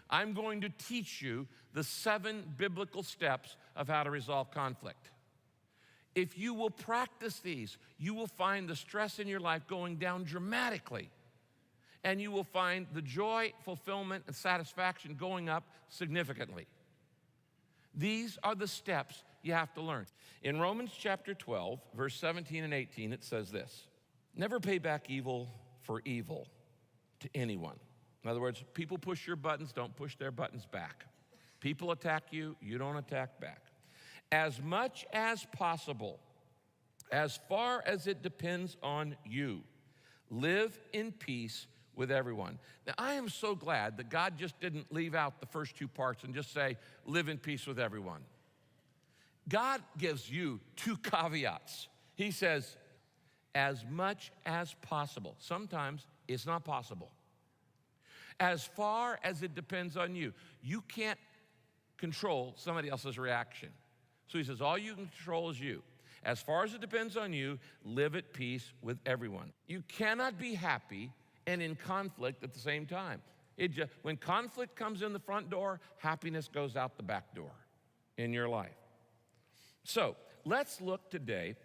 I'm going to teach you the 7 biblical steps of how to resolve conflict. If you will practice these, you will find the stress in your life going down dramatically. And you will find the joy, fulfillment, and satisfaction going up significantly. These are the steps you have to learn. In Romans chapter 12, verse 17 and 18, it says this: never pay back evil for evil to anyone. In other words, people push your buttons, don't push their buttons back. People attack you, you don't attack back. As much as possible, as far as it depends on you, live in peace with everyone. Now, I am so glad that God just didn't leave out the first 2 parts and just say, live in peace with everyone. God gives you 2 caveats. He says, as much as possible. Sometimes it's not possible. As far as it depends on you. You can't control somebody else's reaction. So he says, all you can control is you. As far as it depends on you, live at peace with everyone. You cannot be happy and in conflict at the same time. When conflict comes in the front door, happiness goes out the back door in your life. So let's look today.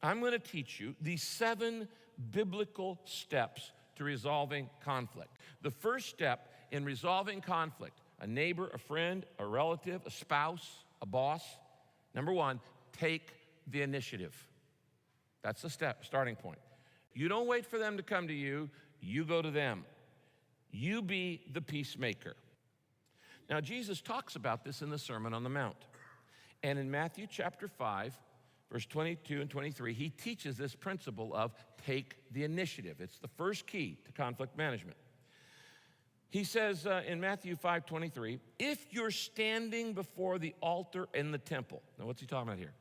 I'm going to teach you these 7 biblical steps to resolving conflict. The first step in resolving conflict, a neighbor, a friend, a relative, a spouse, a boss, number 1, take the initiative. That's the starting point. You don't wait for them to come to you, you go to them. You be the peacemaker. Now, Jesus talks about this in the Sermon on the Mount. And in Matthew chapter 5, verse 22 and 23, he teaches this principle of take the initiative. It's the first key to conflict management. He says in Matthew 5:23, if you're standing before the altar in the temple. Now, what's he talking about here?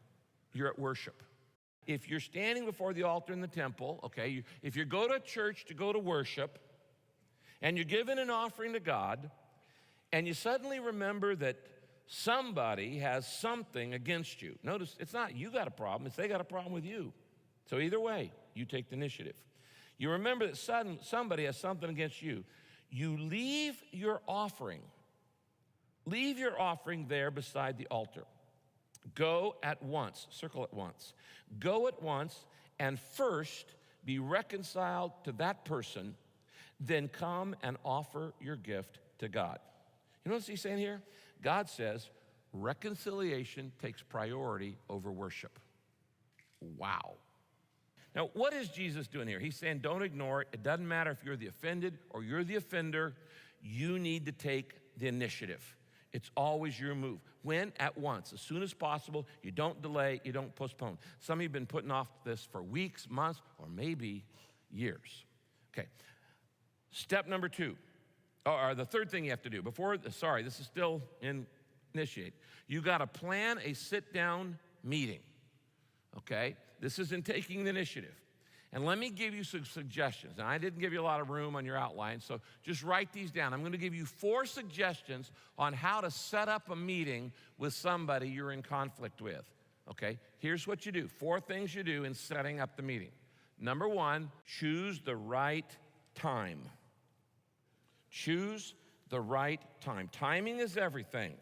You're at worship. If you're standing before the altar in the temple, okay, if you go to church to go to worship, and you're giving an offering to God, and you suddenly remember that somebody has something against you. Notice, it's not you got a problem, it's they got a problem with you. So either way, you take the initiative. You remember that somebody has something against you. You leave your offering there beside the altar. Go at once, circle at once. Go at once and first be reconciled to that person, then come and offer your gift to God. You know what he's saying here? God says reconciliation takes priority over worship. Wow. Now, what is Jesus doing here? He's saying don't ignore it. It doesn't matter if you're the offended or you're the offender. You need to take the initiative. It's always your move. When? At once, as soon as possible. You don't delay, you don't postpone. Some of you have been putting off this for weeks, months, or maybe years. Okay, step number 2, or the third thing you have to do. This is still in initiate. You gotta plan a sit-down meeting, okay? This is in taking the initiative. And let me give you some suggestions. Now, I didn't give you a lot of room on your outline, so just write these down. I'm going to give you 4 suggestions on how to set up a meeting with somebody you're in conflict with, okay? Here's what you do. 4 things you do in setting up the meeting. Number 1, choose the right time. Choose the right time. Timing is everything.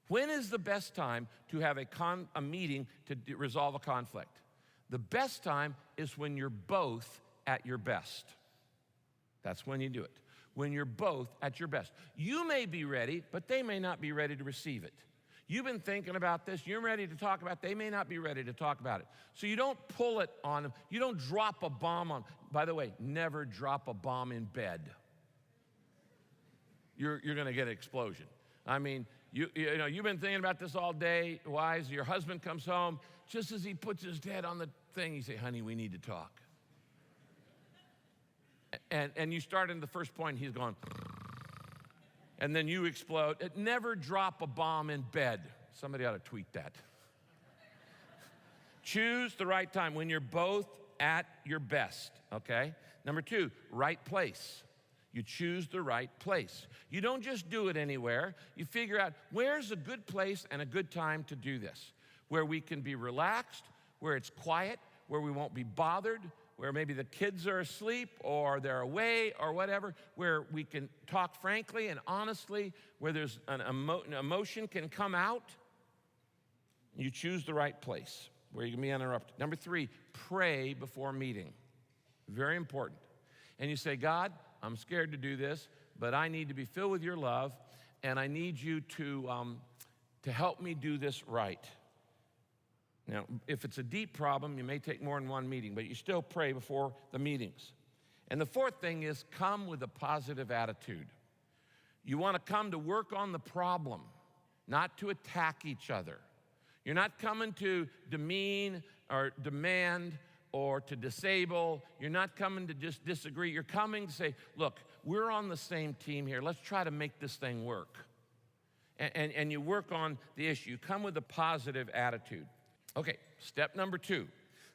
When is the best time to have a meeting to resolve a conflict? The best time is when you're both at your best. That's when you do it. When you're both at your best. You may be ready, but they may not be ready to receive it. You've been thinking about this, you're ready to talk about it, they may not be ready to talk about it. So you don't pull it on them, you don't drop a bomb on. By the way, never drop a bomb in bed. You're gonna get an explosion. I mean, you know, you've been thinking about this all day, wives, your husband comes home, just as he puts his head on the thing, you say, honey, we need to talk. And you start in the first point, he's going, and then you explode. Never drop a bomb in bed. Somebody ought to tweet that. Choose the right time when you're both at your best, okay? Number 2, right place. You choose the right place. You don't just do it anywhere. You figure out where's a good place and a good time to do this, where we can be relaxed, where it's quiet, where we won't be bothered, where maybe the kids are asleep or they're away or whatever, where we can talk frankly and honestly, where there's an emotion can come out. You choose the right place where you can be uninterrupted. Number 3, pray before meeting. Very important. And you say, God, I'm scared to do this, but I need to be filled with your love, and I need you to help me do this right. Now, if it's a deep problem, you may take more than one meeting, but you still pray before the meetings. And the 4th thing is come with a positive attitude. You want to come to work on the problem, not to attack each other. You're not coming to demean or demand or to disable. You're not coming to just disagree. You're coming to say, look, we're on the same team here. Let's try to make this thing work. And you work on the issue. You come with a positive attitude. Okay, step number 2.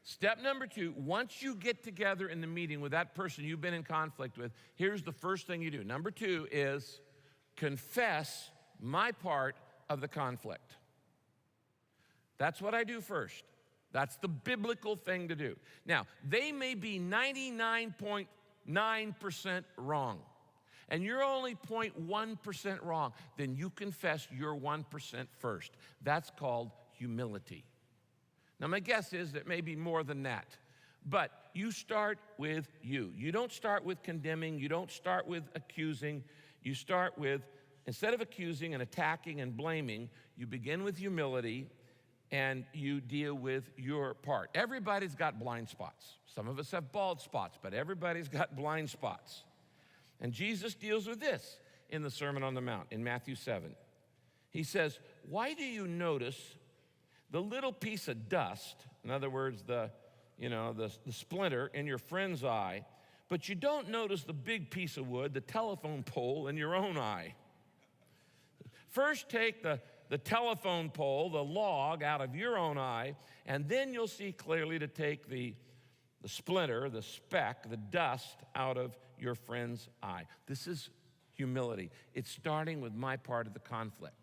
Step number 2, once you get together in the meeting with that person you've been in conflict with, here's the first thing you do. Number 2 is confess my part of the conflict. That's what I do first. That's the biblical thing to do. Now, they may be 99.9% wrong, and you're only 0.1% wrong. Then you confess your 1% first. That's called humility. Now, my guess is that maybe more than that. But you start with you. You don't start with condemning. You don't start with accusing. You start with, instead of accusing and attacking and blaming, you begin with humility and you deal with your part. Everybody's got blind spots. Some of us have bald spots, but everybody's got blind spots. And Jesus deals with this in the Sermon on the Mount in Matthew 7. He says, why do you notice the little piece of dust, in other words, the splinter in your friend's eye, but you don't notice the big piece of wood, the telephone pole in your own eye? First take the telephone pole, the log, out of your own eye, and then you'll see clearly to take the splinter, the speck, the dust out of your friend's eye. This is humility. It's starting with my part of the conflict.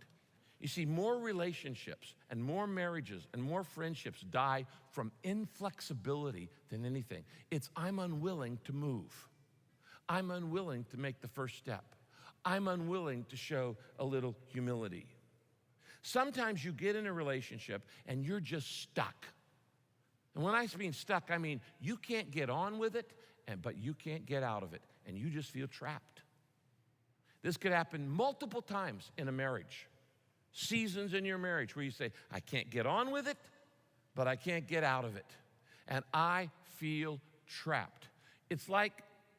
You see, more relationships and more marriages and more friendships die from inflexibility than anything. It's I'm unwilling to move. I'm unwilling to make the first step. I'm unwilling to show a little humility. Sometimes you get in a relationship and you're just stuck. And when I mean stuck, I mean you can't get on with it, but you can't get out of it, and you just feel trapped. This could happen multiple times in a marriage. Seasons in your marriage where you say, I can't get on with it, but I can't get out of it. And I feel trapped. It's like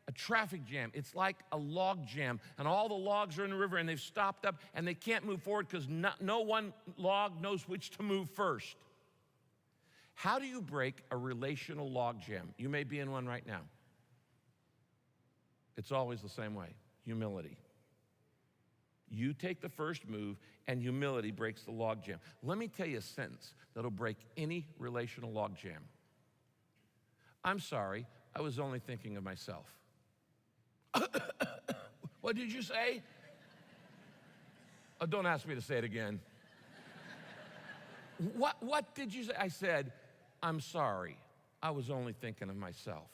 a traffic jam. It's like a log jam. And all the logs are in the river and they've stopped up and they can't move forward because no one log knows which to move first. How do you break a relational log jam? You may be in one right now. It's always the same way, humility. You take the first move, and humility breaks the logjam. Let me tell you a sentence that'll break any relational logjam. I'm sorry, I was only thinking of myself. What did you say? Oh, don't ask me to say it again. What did you say? I said, I'm sorry, I was only thinking of myself.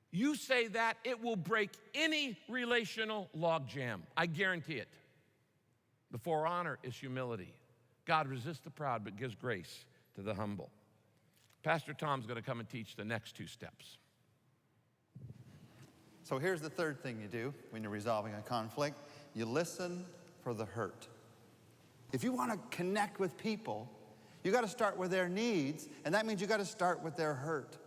You say that, it will break any relational logjam. I guarantee it. Before honor is humility. God resists the proud but gives grace to the humble. Pastor Tom's going to come and teach the next 2 steps. So here's the 3rd thing you do when you're resolving a conflict. You listen for the hurt. If you want to connect with people, you got to start with their needs, and that means you got to start with their hurt.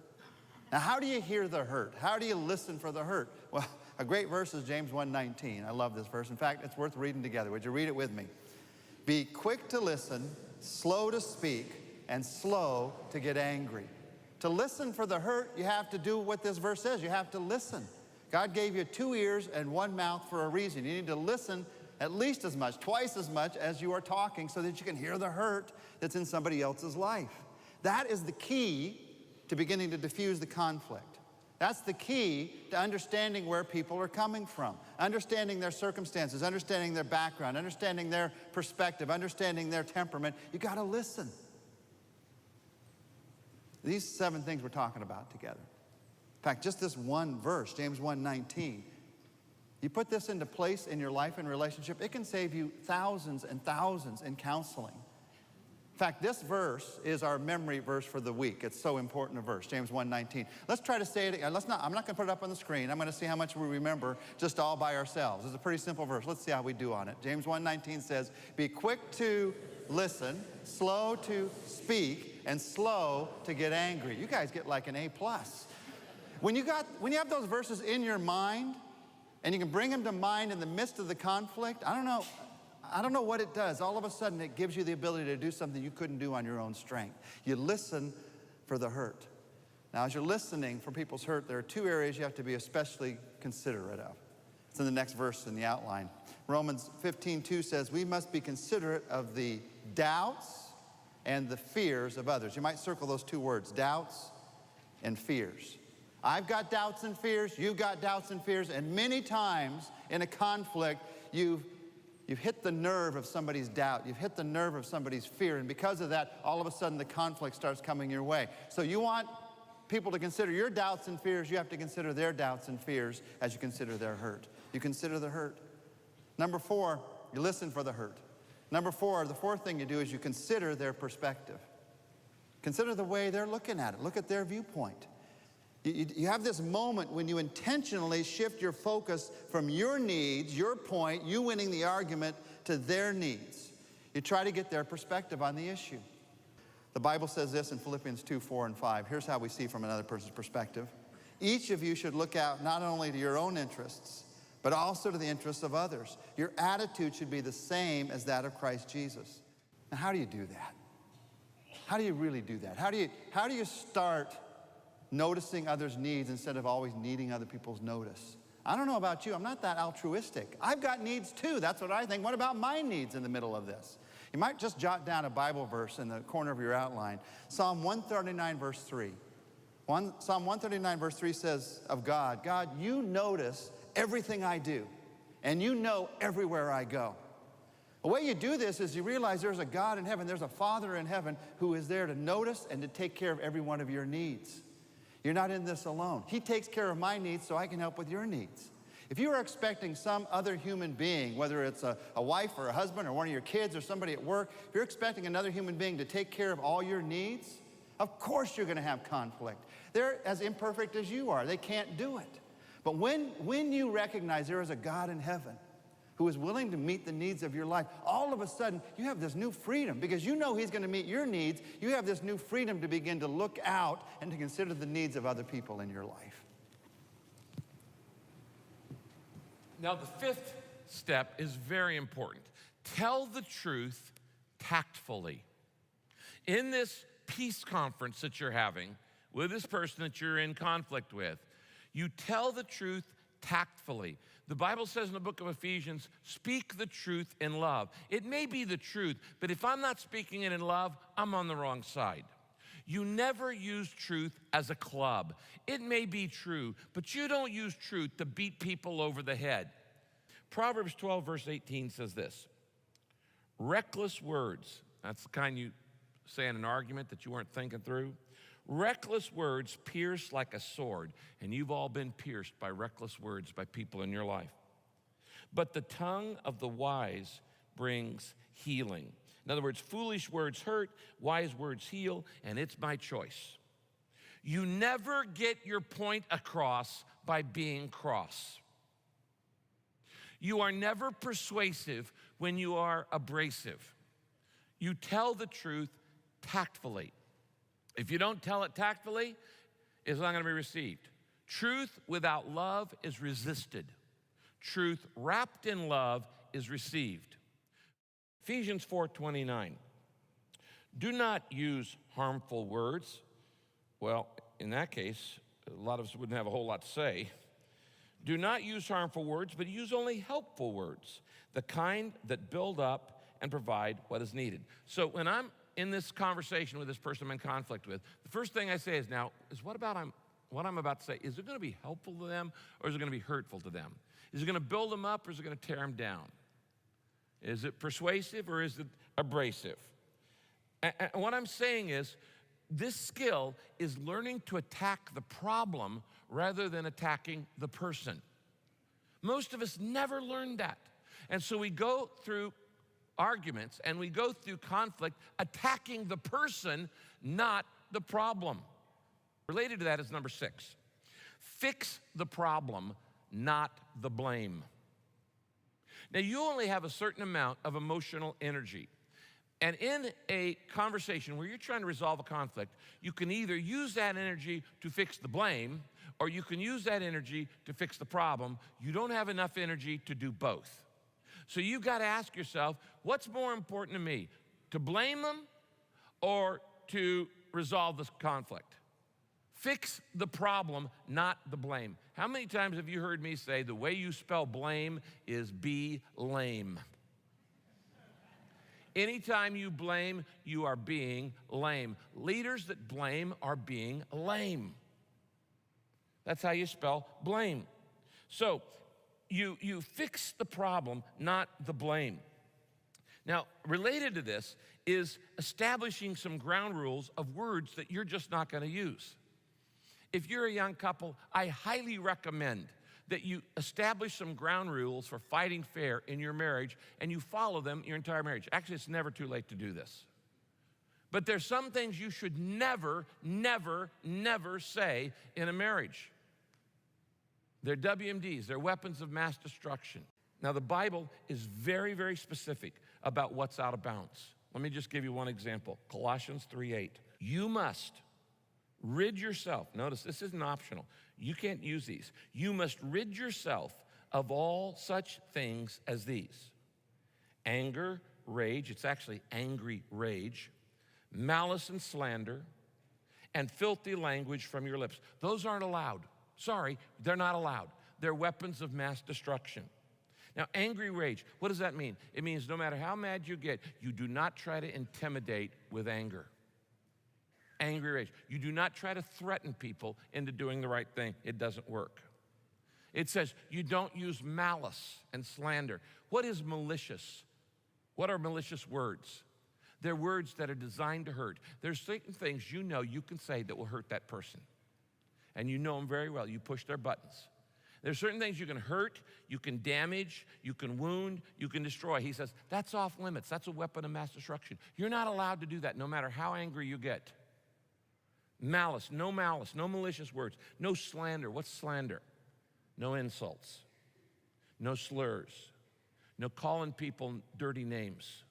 Now, how do you hear the hurt? How do you listen for the hurt? Well, a great verse is James 1:19. I love this verse. In fact, it's worth reading together. Would you read it with me? Be quick to listen, slow to speak, and slow to get angry. To listen for the hurt, you have to do what this verse says. You have to listen. God gave you 2 ears and 1 mouth for a reason. You need to listen at least as much, twice as much as you are talking so that you can hear the hurt that's in somebody else's life. That is the key to beginning to diffuse the conflict. That's the key to understanding where people are coming from, understanding their circumstances, understanding their background, understanding their perspective, understanding their temperament. You got to listen. These 7 things we're talking about together. In fact, just this one verse, James 1:19, you put this into place in your life and relationship, it can save you thousands and thousands in counseling. In fact, this verse is our memory verse for the week. It's so important a verse, James 1:19. Let's try to say it again. I'm not going to put it up on the screen. I'm going to see how much we remember just all by ourselves. It's a pretty simple verse. Let's see how we do on it. James 1:19 says, be quick to listen, slow to speak, and slow to get angry. You guys get like an A+. When you have those verses in your mind, and you can bring them to mind in the midst of the conflict, I don't know what it does. All of a sudden, it gives you the ability to do something you couldn't do on your own strength. You listen for the hurt. Now, as you're listening for people's hurt, there are 2 areas you have to be especially considerate of. It's in the next verse in the outline. Romans 15:2 says, we must be considerate of the doubts and the fears of others. You might circle those 2 words, doubts and fears. I've got doubts and fears, you've got doubts and fears, and many times in a conflict, you've hit the nerve of somebody's doubt. You've hit the nerve of somebody's fear. And because of that, all of a sudden the conflict starts coming your way. So you want people to consider your doubts and fears. You have to consider their doubts and fears as you consider their hurt. You consider the hurt. Number 4, you listen for the hurt. Number 4, the 4th thing you do is you consider their perspective. Consider the way they're looking at it. Look at their viewpoint. You have this moment when you intentionally shift your focus from your needs, your point, you winning the argument, to their needs. You try to get their perspective on the issue. The Bible says this in Philippians 2:4 and 5. Here's how we see from another person's perspective. Each of you should look out not only to your own interests, but also to the interests of others. Your attitude should be the same as that of Christ Jesus. Now, how do you do that? How do you really do that? How do you start noticing others' needs instead of always needing other people's notice? I don't know about you, I'm not that altruistic. I've got needs too, that's what I think. What about my needs in the middle of this? You might just jot down a Bible verse in the corner of your outline. Psalm 139 verse 3. Psalm 139 verse 3 says of God, God, you notice everything I do, and you know everywhere I go. The way you do this is you realize there's a God in heaven, there's a Father in heaven who is there to notice and to take care of every one of your needs. You're not in this alone. He takes care of my needs so I can help with your needs. If you are expecting some other human being, whether it's a wife or a husband or one of your kids or somebody at work, if you're expecting another human being to take care of all your needs, of course you're going to have conflict. They're as imperfect as you are. They can't do it. But when you recognize there is a God in heaven who is willing to meet the needs of your life, all of a sudden you have this new freedom because you know he's going to meet your needs. You have this new freedom to begin to look out and to consider the needs of other people in your life. Now, the 5th step is very important. Tell the truth tactfully. In this peace conference that you're having with this person that you're in conflict with, you tell the truth tactfully. The Bible says in the book of Ephesians, speak the truth in love. It may be the truth, but if I'm not speaking it in love, I'm on the wrong side. You never use truth as a club. It may be true, but you don't use truth to beat people over the head. Proverbs 12 verse 18 says this, reckless words, that's the kind you say in an argument that you weren't thinking through. Reckless words pierce like a sword, and you've all been pierced by reckless words by people in your life. But the tongue of the wise brings healing. In other words, foolish words hurt, wise words heal, and it's my choice. You never get your point across by being cross. You are never persuasive when you are abrasive. You tell the truth tactfully. If you don't tell it tactfully, it's not going to be received. Truth without love is resisted. Truth wrapped in love is received. Ephesians 4:29. Do not use harmful words. Well, in that case, a lot of us wouldn't have a whole lot to say. Do not use harmful words, but use only helpful words, the kind that build up and provide what is needed. So when I'm in this conversation with this person I'm in conflict with, the first thing I say is, what I'm about to say, is it going to be helpful to them or is it going to be hurtful to them? Is it going to build them up or is it going to tear them down? Is it persuasive or is it abrasive? And what I'm saying is, This skill is learning to attack the problem rather than attacking the person. Most of us never learned that. And so we go through arguments and we go through conflict attacking the person, not the problem. Related to that is number 6. Fix the problem, not the blame. Now, you only have a certain amount of emotional energy. And in a conversation where you're trying to resolve a conflict, you can either use that energy to fix the blame, or you can use that energy to fix the problem. You don't have enough energy to do both. So you've got to ask yourself, what's more important to me? To blame them or to resolve this conflict? Fix the problem, not the blame. How many times have you heard me say the way you spell blame is be lame? Anytime you blame, you are being lame. Leaders that blame are being lame. That's how you spell blame. So you fix the problem, not the blame. Now, related to this is establishing some ground rules of words that you're just not going to use. If you're a young couple, I highly recommend that you establish some ground rules for fighting fair in your marriage and you follow them your entire marriage. Actually, it's never too late to do this. But there's some things you should never, never, never say in a marriage. They're WMDs, they're weapons of mass destruction. Now, the Bible is very, very specific about what's out of bounds. Let me just give you one example. Colossians 3:8. You must rid yourself. Notice, this isn't optional. You can't use these. You must rid yourself of all such things as these: anger, rage, it's actually angry rage, malice and slander, and filthy language from your lips. Those aren't allowed. Sorry, they're not allowed. They're weapons of mass destruction. Now, angry rage, what does that mean? It means no matter how mad you get, you do not try to intimidate with anger. Angry rage. You do not try to threaten people into doing the right thing. It doesn't work. It says you don't use malice and slander. What is malicious? What are malicious words? They're words that are designed to hurt. There's certain things you know you can say that will hurt that person. And you know them very well. You push their buttons. There's certain things you can hurt, you can damage, you can wound, you can destroy. He says, that's off limits. That's a weapon of mass destruction. You're not allowed to do that no matter how angry you get. Malice, no malicious words, no slander. What's slander? No insults, no slurs, no calling people dirty names,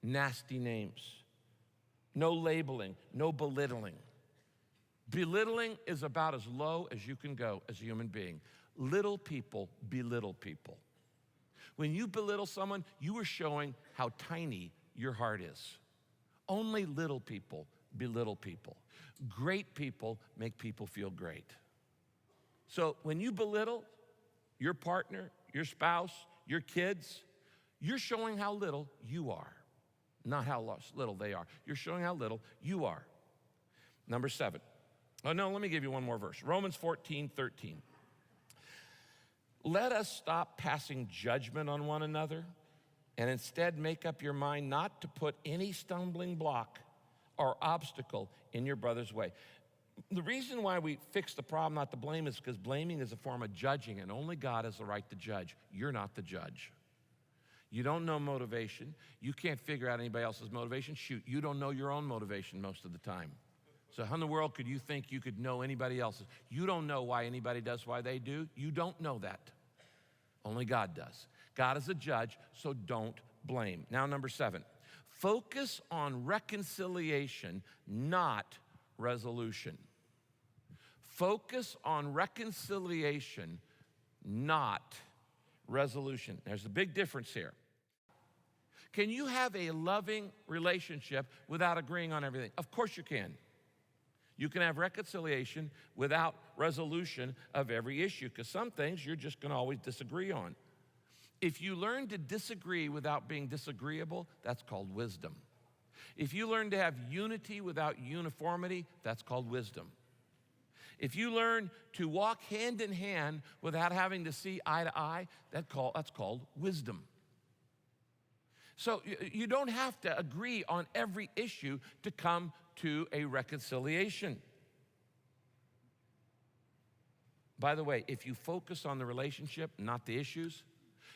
nasty names, no labeling, no belittling. Belittling is about as low as you can go as a human being. Little people belittle people. When you belittle someone, you are showing how tiny your heart is. Only little people belittle people. Great people make people feel great. So when you belittle your partner, your spouse, your kids, you're showing how little you are, not how little they are. You're showing how little you are. Number 7. Oh, no, let me give you one more verse. Romans 14:13. Let us stop passing judgment on one another and instead make up your mind not to put any stumbling block or obstacle in your brother's way. The reason why we fix the problem, not the blame, is because blaming is a form of judging, and only God has the right to judge. You're not the judge. You don't know motivation. You can't figure out anybody else's motivation. Shoot, you don't know your own motivation most of the time. So how in the world could you think you could know anybody else's? You don't know why anybody does why they do. You don't know that. Only God does. God is a judge, so don't blame. Now, number 7, focus on reconciliation, not resolution. Focus on reconciliation, not resolution. There's a big difference here. Can you have a loving relationship without agreeing on everything? Of course you can. You can have reconciliation without resolution of every issue, because some things you're just going to always disagree on. If you learn to disagree without being disagreeable, that's called wisdom. If you learn to have unity without uniformity, that's called wisdom. If you learn to walk hand in hand without having to see eye to eye, that's called wisdom. So you don't have to agree on every issue to come to a reconciliation. By the way, if you focus on the relationship, not the issues,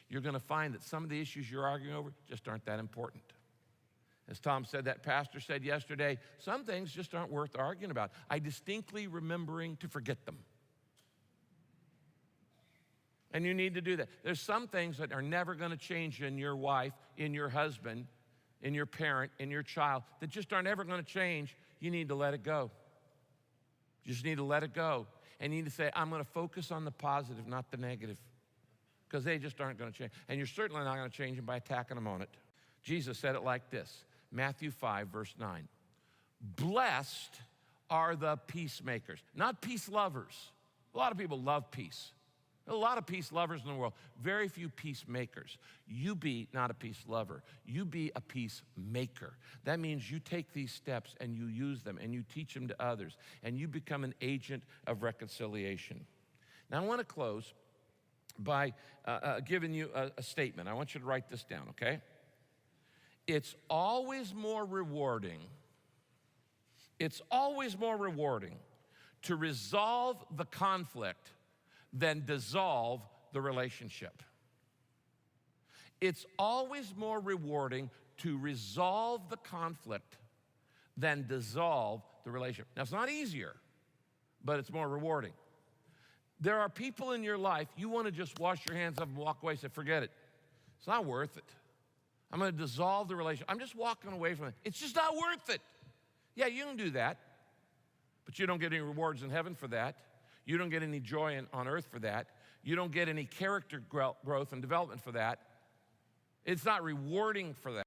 you're going to find that some of the issues you're arguing over just aren't that important. As Tom said, that pastor said yesterday, some things just aren't worth arguing about. I distinctly remembering to forget them. And you need to do that. There's some things that are never going to change in your wife, in your husband, in your parent, in your child, that just aren't ever going to change. You need to let it go. You just need to let it go. And you need to say, I'm going to focus on the positive, not the negative, because they just aren't going to change. And you're certainly not going to change them by attacking them on it. Jesus said it like this, Matthew 5, verse 9. Blessed are the peacemakers, not peace lovers. A lot of people love peace. A lot of peace lovers in the world, very few peacemakers. You be not a peace lover, you be a peacemaker. That means you take these steps and you use them and you teach them to others and you become an agent of reconciliation. Now I want to close by giving you a statement. I want you to write this down, okay? It's always more rewarding to resolve the conflict than dissolve the relationship. It's always more rewarding to resolve the conflict than dissolve the relationship. Now, it's not easier, but it's more rewarding. There are people in your life, you want to just wash your hands up and walk away and say, forget it. It's not worth it. I'm going to dissolve the relationship. I'm just walking away from it. It's just not worth it. Yeah, you can do that, but you don't get any rewards in heaven for that. You don't get any joy on earth for that. You don't get any character growth and development for that. It's not rewarding for that.